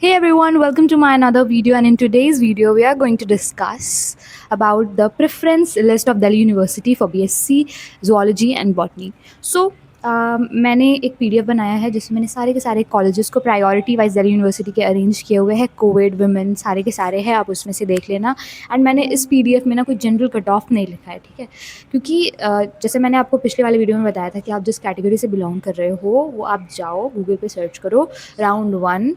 Hey everyone, welcome to my another video, and in today's video we are going to discuss about the preference list of Delhi University for BSc Zoology and Botany. So मैंने एक PDF बनाया है जिसमें मैंने सारे के सारे colleges को प्रायोरिटी वाइज दिल्ली यूनिवर्सिटी के अरेंज किए हुए हैं। कोविड वुमेन सारे के सारे हैं, आप उसमें से देख लेना। एंड मैंने इस पीडीएफ में ना कोई जनरल कट ऑफ नहीं लिखा है, ठीक है, क्योंकि जैसे मैंने आपको पिछले वाले वीडियो में बताया था कि आप जिस कैटेगरी से बिलोंग कर रहे हो वो आप जाओ गूगल पे सर्च करो round 1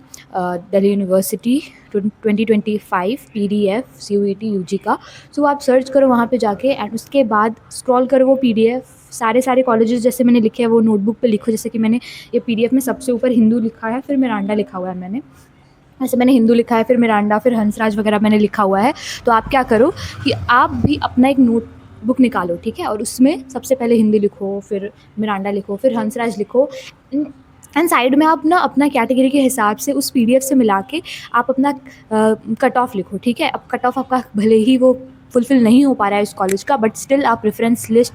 Delhi university 2025 PDF CUET UG का। सो आप सर्च करो वहाँ पे जाके, एंड उसके बाद स्क्रॉल करो वो PDF सारे कॉलेजेस जैसे मैंने लिखे हैं वो नोटबुक पे लिखो। जैसे कि मैंने ये PDF में सबसे ऊपर हिंदू लिखा है, फिर मिरांडा लिखा हुआ है। मैंने हिंदू लिखा है, फिर मिरांडा, फिर हंसराज वगैरह मैंने लिखा हुआ है। तो आप क्या करो कि आप भी अपना एक नोटबुक निकालो, ठीक है, और उसमें सबसे पहले हिंदी लिखो, फिर मिरांडा लिखो, फिर हंसराज लिखो। एंड साइड में आप ना अपना कैटेगरी के हिसाब से उस PDF से मिला के आप अपना कट ऑफ लिखो, ठीक है। अब कट ऑफ आपका भले ही वो फुलफ़िल नहीं हो पा रहा है इस कॉलेज का, बट स्टिल आप प्रेफरेंस लिस्ट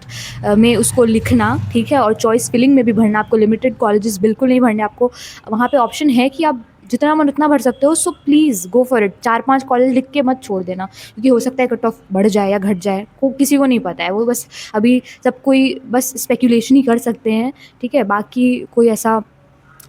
में उसको लिखना, ठीक है। और चॉइस फिलिंग में भी भरना, आपको लिमिटेड कॉलेजेस बिल्कुल नहीं भरने। आपको वहाँ पे ऑप्शन है कि आप जितना मन उतना भर सकते हो। So please go for it. 4-5 college लिख के मत छोड़ देना, क्योंकि हो सकता है कट ऑफ बढ़ जाए या घट जाए, को किसी को नहीं पता है। वो बस अभी सब कोई बस स्पेकुलेशन ही कर सकते हैं, ठीक है। बाकी कोई ऐसा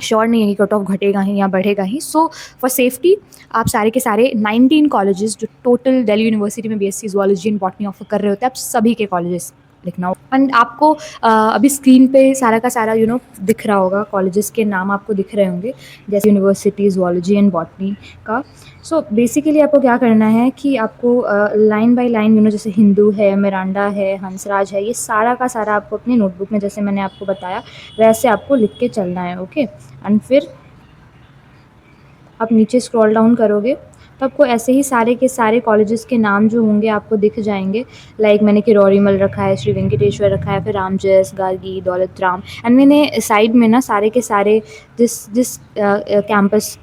श्योर नहीं है कि कट ऑफ घटेगा ही या बढ़ेगा ही। सो फॉर सेफ्टी आप सारे के सारे 19 कॉलेजेस जो टोटल दिल्ली यूनिवर्सिटी में BSc zoology and botany offer कर रहे होते हैं, आप सभी के कॉलेजेस लिखना हो। एंड आपको अभी स्क्रीन पे सारा का सारा दिख रहा होगा, कॉलेजेस के नाम आपको दिख रहे होंगे, जैसे यूनिवर्सिटी ज़ूलॉजी एंड बॉटनी का। सो बेसिकली आपको क्या करना है कि आपको लाइन बाय लाइन जैसे हिंदू है, मिरांडा है, हंसराज है, ये सारा का सारा आपको अपनी नोटबुक में जैसे मैंने आपको बताया वैसे आपको लिख के चलना है, ओके। एंड फिर आप नीचे स्क्रॉल डाउन करोगे तो आपको ऐसे ही सारे के सारे कॉलेजेस के नाम जो होंगे आपको दिख जाएंगे। लाइक मैंने किरोरीमल रखा है, श्री वेंकटेश्वर रखा है, फिर रामजस, गार्गी, दौलत राम। एंड मैंने साइड में ना सारे के सारे जिस जिस कैंपस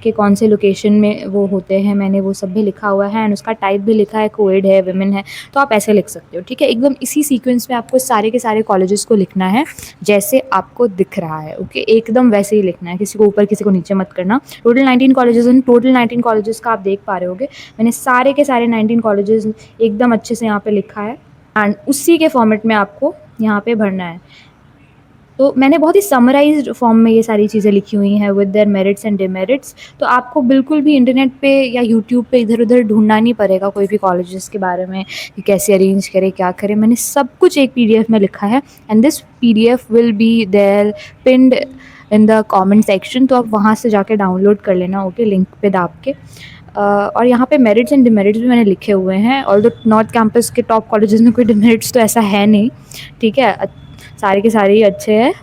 के कौन से लोकेशन में वो होते हैं, मैंने वो सब भी लिखा हुआ है। एंड उसका टाइप भी लिखा है, कोएड है, विमेन है। तो आप ऐसे लिख सकते हो, ठीक है। एकदम इसी सीक्वेंस में आपको सारे के सारे कॉलेजेस को लिखना है जैसे आपको दिख रहा है, ओके। एकदम वैसे ही लिखना है, किसी को ऊपर किसी को नीचे मत करना। टोटल 19 कॉलेजेस हैं, टोटल 19 कॉलेजेस का आप देख पा रहे होगे। मैंने सारे के सारे 19 कॉलेजेस एकदम अच्छे से यहाँ पे लिखा है, एंड उसी के फॉर्मेट में आपको यहाँ पे भरना है। तो मैंने बहुत ही समराइज्ड फॉर्म में ये सारी चीज़ें लिखी हुई हैं with their merits and demerits. तो आपको बिल्कुल भी इंटरनेट पे या यूट्यूब पे इधर उधर ढूंढना नहीं पड़ेगा कोई भी कॉलेजेस के बारे में कि कैसे अरेंज करें, क्या करें। मैंने सब कुछ एक PDF में लिखा है, and this PDF will be there pinned in the comment section. तो आप वहाँ से जाके डाउनलोड कर लेना, ओके, लिंक पे दाब के। और यहाँ पे मेरिट्स एंड डिमेरिट्स भी मैंने लिखे हुए हैं। और जो नॉर्थ कैंपस के टॉप कॉलेजेस में कोई डिमेरिट्स तो ऐसा है नहीं, ठीक है, सारे के सारे ही अच्छे हैं।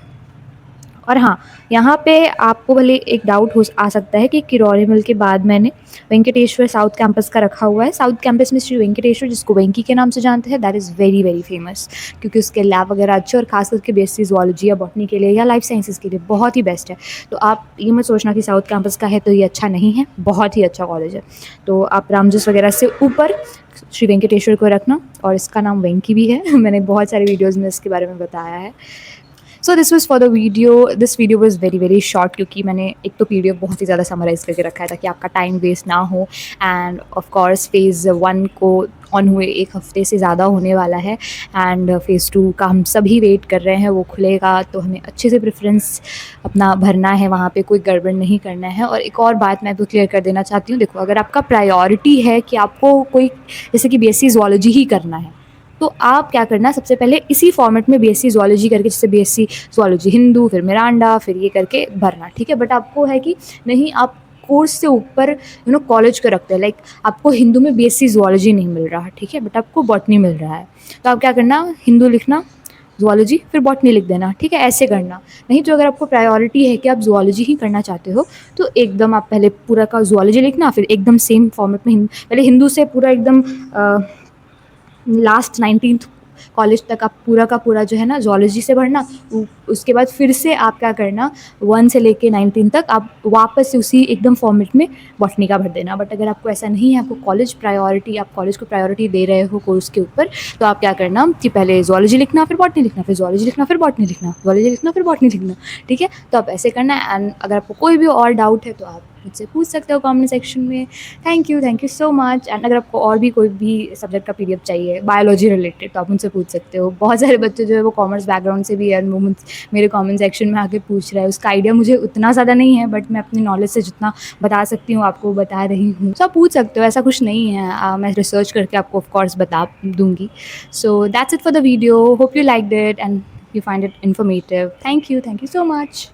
और हाँ, यहाँ पे आपको भले एक डाउट हो आ सकता है कि किरोरीमल के बाद मैंने वेंकटेश्वर साउथ कैंपस का रखा हुआ है। साउथ कैंपस में श्री वेंकटेश्वर, जिसको वेंकी के नाम से जानते हैं, that is very very famous, क्योंकि उसके लैब वगैरह अच्छे, और खास करके BSc ज़ूलॉजी या बॉटनी के लिए या लाइफ साइंसेज के लिए बहुत ही बेस्ट है। तो आप ये मत सोचना कि साउथ कैंपस का है तो ये अच्छा नहीं है, बहुत ही अच्छा कॉलेज है। तो आप रामजस वगैरह से ऊपर श्री वेंकटेश्वर को रखना, और इसका नाम वेंकी भी है। मैंने बहुत सारे वीडियोज़ में इसके बारे में बताया है। So this was for the video. This video was very very short, क्योंकि मैंने एक तो PDF बहुत ही ज़्यादा समराइज़ करके रखा है ताकि आपका टाइम वेस्ट ना हो। एंड ऑफ कोर्स फ़ेज़ 1 को ऑन हुए 1 हफ़्ते से ज़्यादा होने वाला है, एंड फ़ेज़ 2 का हम सभी वेट कर रहे हैं। वो खुलेगा तो हमें अच्छे से प्रेफरेंस अपना भरना है, वहाँ पे कोई गड़बड़ नहीं करना है। और एक और बात मैं तो क्लियर कर देना चाहती हूँ, देखो, अगर आपका प्रायोरिटी है कि आपको कोई जैसे कि BSc ज़ूलॉजी ही करना है, तो आप क्या करना, सबसे पहले इसी फॉर्मेट में BSc ज़ूलॉजी करके, जैसे BSc ज़ूलॉजी हिंदू, फिर मिरांडा, फिर ये करके भरना, ठीक है। बट आपको है कि नहीं, आप कोर्स से ऊपर कॉलेज को रखते हैं। लाइक आपको हिंदू में BSc ज़ूलॉजी नहीं मिल रहा, ठीक है, बट आपको बॉटनी मिल रहा है। तो आप क्या करना, हिंदू लिखना, ज़ूलॉजी फिर बॉटनी लिख देना, ठीक है, ऐसे करना। नहीं तो अगर आपको प्रायोरिटी है कि आप ज़ूलॉजी ही करना चाहते हो, तो एकदम आप पहले पूरा का ज़ूलॉजी लिखना, फिर एकदम सेम फॉर्मेट में पहले हिंदू से पूरा एकदम लास्ट 19th कॉलेज तक आप पूरा का पूरा जो है ना ज़ूलॉजी से भरना। उसके बाद फिर से आप क्या करना, 1 से लेके 19 तक आप वापस से उसी एकदम फॉर्मेट में बॉटनी का भर देना। बट अगर आपको ऐसा नहीं है, आपको कॉलेज प्रायोरिटी, आप कॉलेज को प्रायोरिटी दे रहे हो कोर्स के ऊपर, तो आप क्या करना कि पहले ज़ूलॉजी लिखना, फिर बॉटनी लिखना, फिर ज़ूलॉजी लिखना, फिर बॉटनी लिखना, ज़ूलॉजी लिखना, फिर बॉटनी लिखना, ठीक है? तो आप ऐसे करना है। एंड अगर आपको कोई भी और डाउट है तो आप मुझसे पूछ सकते हो कमेंट सेक्शन में। Thank you so much. And अगर आपको और भी कोई भी सब्जेक्ट का पीडीएफ चाहिए बायोलॉजी रिलेटेड, तो आप मुझसे पूछ सकते हो। बहुत सारे बच्चे जो है वो कॉमर्स बैकग्राउंड से भी है, वो मेरे कमेंट सेक्शन में आके पूछ रहा है। उसका आइडिया मुझे उतना ज़्यादा नहीं है, बट मैं अपनी नॉलेज से जितना बता सकती हूँ आपको बता रही हूँ। तो आप पूछ सकते हो, ऐसा कुछ नहीं है। मैं रिसर्च करके आपको ऑफकोर्स बता दूँगी। So that's it for the video. Hope you liked it and you find it informative. Thank you so much.